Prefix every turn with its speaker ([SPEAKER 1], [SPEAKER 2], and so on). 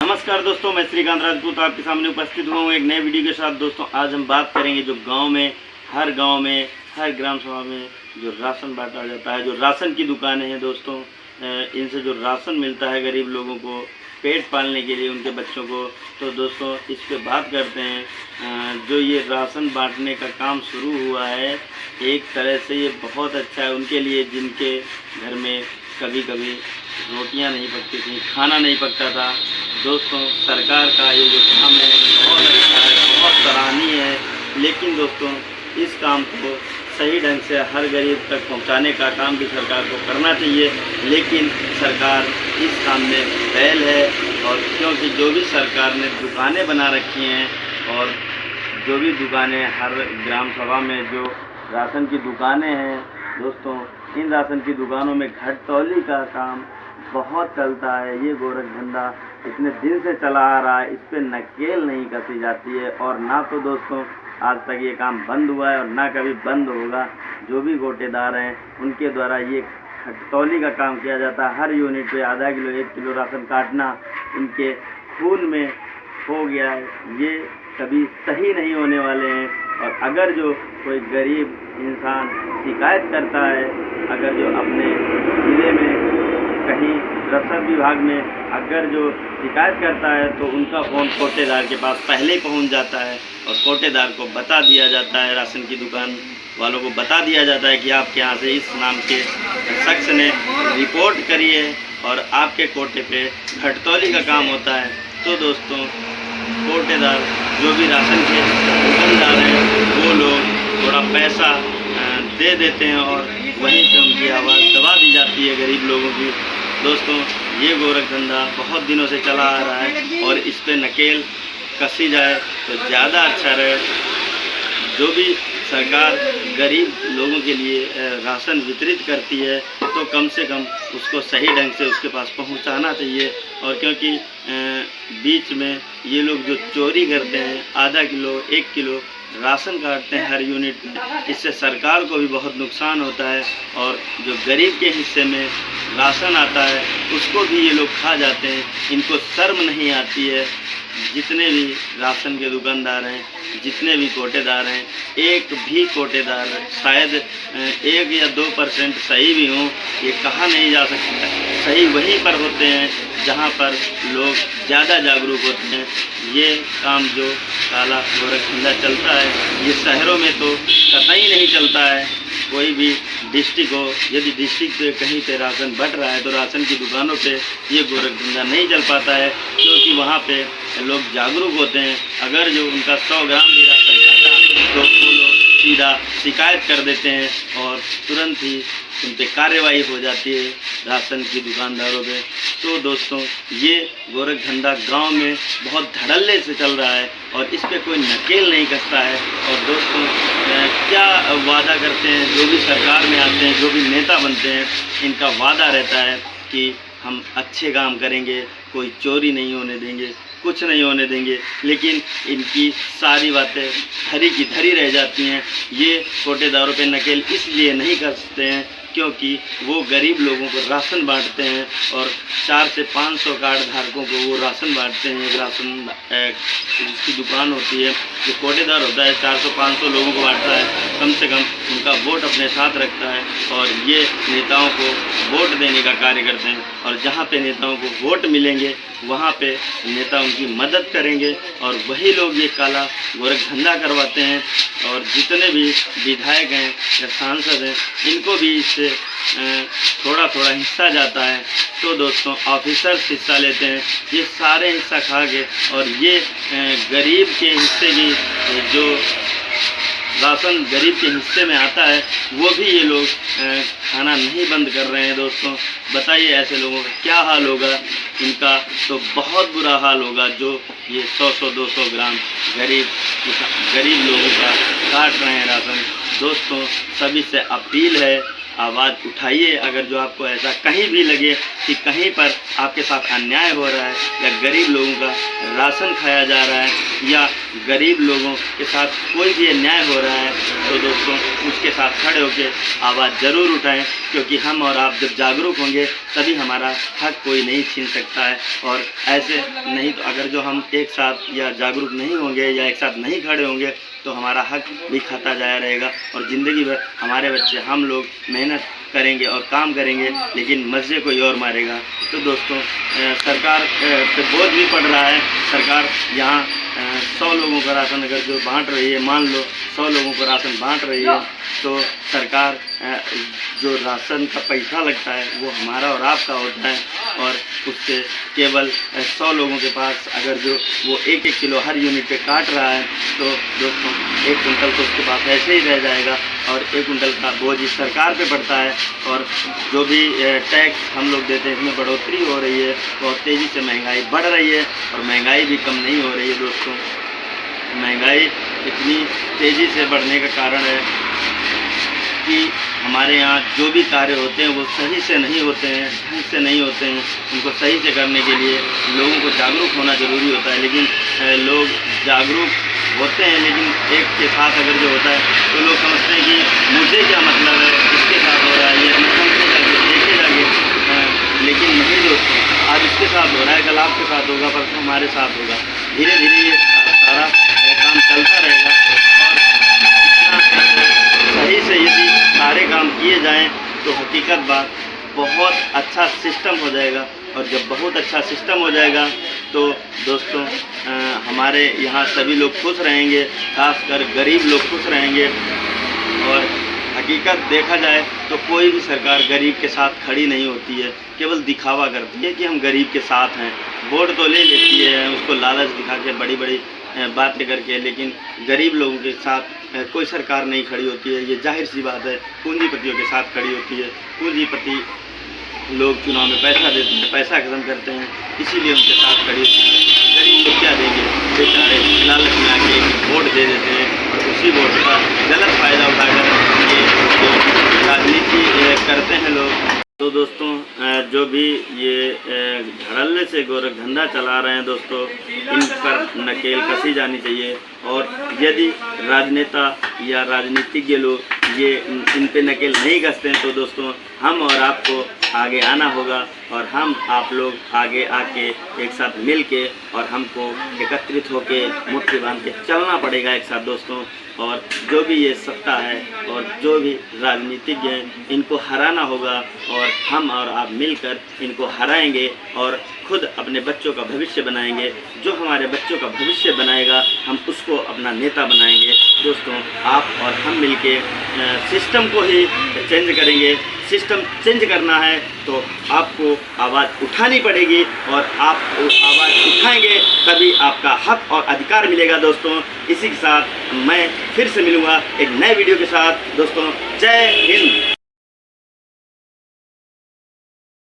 [SPEAKER 1] नमस्कार दोस्तों, मैं श्रीकांत राजपूत आपके सामने उपस्थित हुआ हूँ एक नए वीडियो के साथ। दोस्तों आज हम बात करेंगे जो गांव में हर ग्राम सभा में जो राशन बांटा जाता है, जो राशन की दुकानें हैं दोस्तों, इनसे जो राशन मिलता है गरीब लोगों को पेट पालने के लिए, उनके बच्चों को। तो दोस्तों इस पे बात करते हैं। जो ये राशन बांटने का काम शुरू हुआ है, एक तरह से ये बहुत अच्छा है उनके लिए जिनके घर में कभी कभी रोटियां नहीं पकती थी, खाना नहीं पकता था। दोस्तों सरकार का ये जो काम है बहुत अच्छा है, बहुत सराहनीय है। लेकिन दोस्तों इस काम को सही ढंग से हर गरीब तक पहुंचाने का काम भी सरकार को करना चाहिए। लेकिन सरकार इस काम में फेल है, और क्योंकि जो भी सरकार ने दुकानें बना रखी हैं, और जो भी दुकानें हर ग्राम सभा में जो राशन की दुकानें हैं दोस्तों, इन राशन की दुकानों में घटतौली का काम बहुत चलता है। ये गोरख धंधा इतने दिन से चला आ रहा है, इस पर नकेल नहीं कसी जाती है, और ना तो दोस्तों आज तक ये काम बंद हुआ है और ना कभी बंद होगा। जो भी गोटेदार हैं उनके द्वारा ये घटतौली का काम किया जाता है। हर यूनिट पे आधा किलो 1 किलो राशन काटना इनके खून में हो गया है। ये कभी सही नहीं होने वाले हैं। और अगर जो कोई गरीब इंसान शिकायत करता है, अगर जो अपने ज़िले में कहीं रसद विभाग में अगर जो शिकायत करता है, तो उनका फ़ोन कोटेदार के पास पहले पहुंच जाता है, और कोटेदार को बता दिया जाता है, राशन की दुकान वालों को बता दिया जाता है कि आपके यहाँ से इस नाम के शख्स ने रिपोर्ट करी है और आपके कोटे पे घटतौली का काम होता है। तो दोस्तों कोटेदार जो भी राशन के दुकानदार हैं वो लोग थोड़ा पैसा दे देते हैं, और वहीं से उनकी आवाज़ दबा दी जाती है गरीब लोगों की। दोस्तों ये गोरख धंधा बहुत दिनों से चला आ रहा है, और इस पे नकेल कसी जाए तो ज़्यादा अच्छा रहे। जो भी सरकार गरीब लोगों के लिए राशन वितरित करती है, तो कम से कम उसको सही ढंग से उसके पास पहुंचाना चाहिए। और क्योंकि बीच में ये लोग जो चोरी करते हैं, आधा किलो 1 किलो राशन काटते हैं हर यूनिट में, इससे सरकार को भी बहुत नुकसान होता है, और जो गरीब के हिस्से में राशन आता है उसको भी ये लोग खा जाते हैं। इनको शर्म नहीं आती है। जितने भी राशन के दुकानदार हैं, जितने भी कोटेदार हैं, एक भी कोटेदार शायद 1 या 2% सही भी हों, ये कहा नहीं जा सकता। सही वहीं पर होते हैं जहाँ पर लोग ज़्यादा जागरूक होते हैं। ये काम जो काला गोरख धंधा चलता है, ये शहरों में तो कतई नहीं चलता है। कोई भी डिस्ट्रिक्ट हो, यदि डिस्ट्रिक्ट पे कहीं पे राशन बट रहा है, तो राशन की दुकानों पे ये गोरख धंधा नहीं चल पाता है, क्योंकि वहाँ पे लोग जागरूक होते हैं। अगर जो उनका 100 ग्राम भी राशन काटा, तो वो लोग सीधा शिकायत कर देते हैं, और तुरंत ही उन पर कार्रवाई हो जाती है राशन की दुकानदारों पे। तो दोस्तों ये गोरख धंधा गांव में बहुत धड़ल्ले से चल रहा है, और इस पे कोई नकेल नहीं कसता है। और दोस्तों क्या वादा करते हैं जो भी सरकार में आते हैं, जो भी नेता बनते हैं, इनका वादा रहता है कि हम अच्छे काम करेंगे, कोई चोरी नहीं होने देंगे, कुछ नहीं होने देंगे। लेकिन इनकी सारी बातें धरी की धरी रह जाती हैं। ये कोटेदारों पे नकेल इसलिए नहीं कसते हैं क्योंकि वो गरीब लोगों को राशन बांटते हैं, और 400 से 500 कार्ड धारकों को वो राशन बांटते हैं। एक राशन जिसकी दुकान होती है, जो कोटेदार होता है 400-500 लोगों को बांटता है, कम से कम उनका वोट अपने साथ रखता है, और ये नेताओं को वोट देने का कार्य करते हैं। और जहाँ पे नेताओं को वोट मिलेंगे वहाँ पे नेता उनकी मदद करेंगे, और वही लोग ये काला गोरख धंधा करवाते हैं। और जितने भी विधायक हैं या सांसद हैं, इनको भी इससे थोड़ा थोड़ा हिस्सा जाता है। तो दोस्तों ऑफिसर्स हिस्सा लेते हैं, ये सारे हिस्सा खा के, और ये गरीब के हिस्से की जो राशन गरीब के हिस्से में आता है, वो भी ये लोग खाना नहीं बंद कर रहे हैं। दोस्तों बताइए ऐसे लोगों का क्या हाल होगा। इनका तो बहुत बुरा हाल होगा जो ये 100-200 ग्राम गरीब लोगों का काट रहे हैं राशन। दोस्तों सभी से अपील है, आवाज़ उठाइए। अगर जो आपको ऐसा कहीं भी लगे कि कहीं पर आपके साथ अन्याय हो रहा है या गरीब लोगों का राशन खाया जा रहा है या गरीब लोगों के साथ कोई भी अन्याय हो रहा है, तो दोस्तों उसके साथ खड़े होकर आवाज़ ज़रूर उठाएं, क्योंकि हम और आप जब जागरूक होंगे तभी हमारा हक कोई नहीं छीन सकता है। और ऐसे नहीं तो अगर जो हम एक साथ या जागरूक नहीं होंगे या एक साथ नहीं खड़े होंगे तो हमारा हक भी खाता जाया रहेगा और ज़िंदगी भर हमारे बच्चे हम लोग मेहनत करेंगे और काम करेंगे, लेकिन मज़े कोई और मारेगा। तो दोस्तों सरकार पे बोझ भी पड़ रहा है। सरकार यहाँ 100 लोगों का राशन अगर जो बांट रही है, मान लो 100 लोगों को राशन बांट रही है, तो सरकार जो राशन का पैसा लगता है वो हमारा और आपका होता है, और उससे केवल 100 लोगों के पास अगर जो वो 1-1 किलो हर यूनिट पे काट रहा है, तो दोस्तों 1 कुंटल तो उसके पास ऐसे ही रह जाएगा और 1 कुंटल का बोझ इस सरकार पे पड़ता है। और जो भी टैक्स हम लोग देते हैं इसमें बढ़ोतरी हो रही है, बहुत तेज़ी से महंगाई बढ़ रही है और महंगाई भी कम नहीं हो रही है। दोस्तों महंगाई इतनी तेज़ी से बढ़ने का कारण है कि हमारे यहाँ जो भी कार्य होते हैं वो सही से नहीं होते हैं, ढंग से नहीं होते हैं। उनको सही से करने के लिए लोगों को जागरूक होना ज़रूरी होता है, लेकिन लोग जागरूक होते हैं लेकिन एक के साथ अगर जो होता है तो लोग समझते हैं कि मुझे क्या मतलब है, इसके साथ हो रहा है, ये अपने समझे जाके देखे जाके, लेकिन नहीं दोस्तों, आज इसके साथ हो रहा है, कल आपके साथ होगा, परसों हमारे साथ होगा। धीरे धीरे ये सारा काम चलता रहेगा और सही से यदि सारे काम किए जाएं तो हकीकत बात बहुत अच्छा सिस्टम हो जाएगा। और जब बहुत अच्छा सिस्टम हो जाएगा तो दोस्तों हमारे यहाँ सभी लोग खुश रहेंगे, खासकर गरीब लोग खुश रहेंगे। और हकीकत देखा जाए तो कोई भी सरकार गरीब के साथ खड़ी नहीं होती है, केवल दिखावा करती है कि हम गरीब के साथ हैं, वोट तो ले लेती है उसको लालच दिखा के बड़ी बड़ी बातें करके, लेकिन गरीब लोगों के साथ कोई सरकार नहीं खड़ी होती है। ये जाहिर सी बात है, पूंजीपतियों के साथ खड़ी होती है। पूंजीपति लोग चुनाव में पैसा देते हैं, पैसा खत्म करते हैं, इसीलिए उनके साथ खड़ी होती है। गरीब लोग क्या देंगे, बेचारे लालच में आके वोट दे देते हैं और उसी वोट का गलत फ़ायदा उठाकर ये राजनीति करते हैं लोग। तो दोस्तों जो भी ये धड़ल्ले से गोरख धंधा चला रहे हैं दोस्तों, इन पर नकेल कसी जानी चाहिए। और यदि राजनेता या राजनीतिज्ञ लोग ये इन पे नकेल नहीं कसते हैं तो दोस्तों हम और आपको आगे आना होगा और हम आप लोग आगे आके एक साथ मिल के और हमको एकत्रित होके मुट्ठी बांध के चलना पड़ेगा एक साथ दोस्तों। और जो भी ये सत्ता है और जो भी राजनीतिज्ञ हैं इनको हराना होगा और हम और आप मिलकर इनको हराएंगे और खुद अपने बच्चों का भविष्य बनाएंगे। जो हमारे बच्चों का भविष्य बनाएगा हम उसको अपना नेता बनाएंगे दोस्तों। आप और हम मिलके सिस्टम को ही चेंज करेंगे। सिस्टम चेंज करना है तो आपको आवाज़ उठानी पड़ेगी और आप आवाज़ उठाएंगे तभी आपका हक और अधिकार मिलेगा दोस्तों। इसी के साथ मैं फिर से मिलूँगा एक नए वीडियो के साथ दोस्तों। जय हिंद।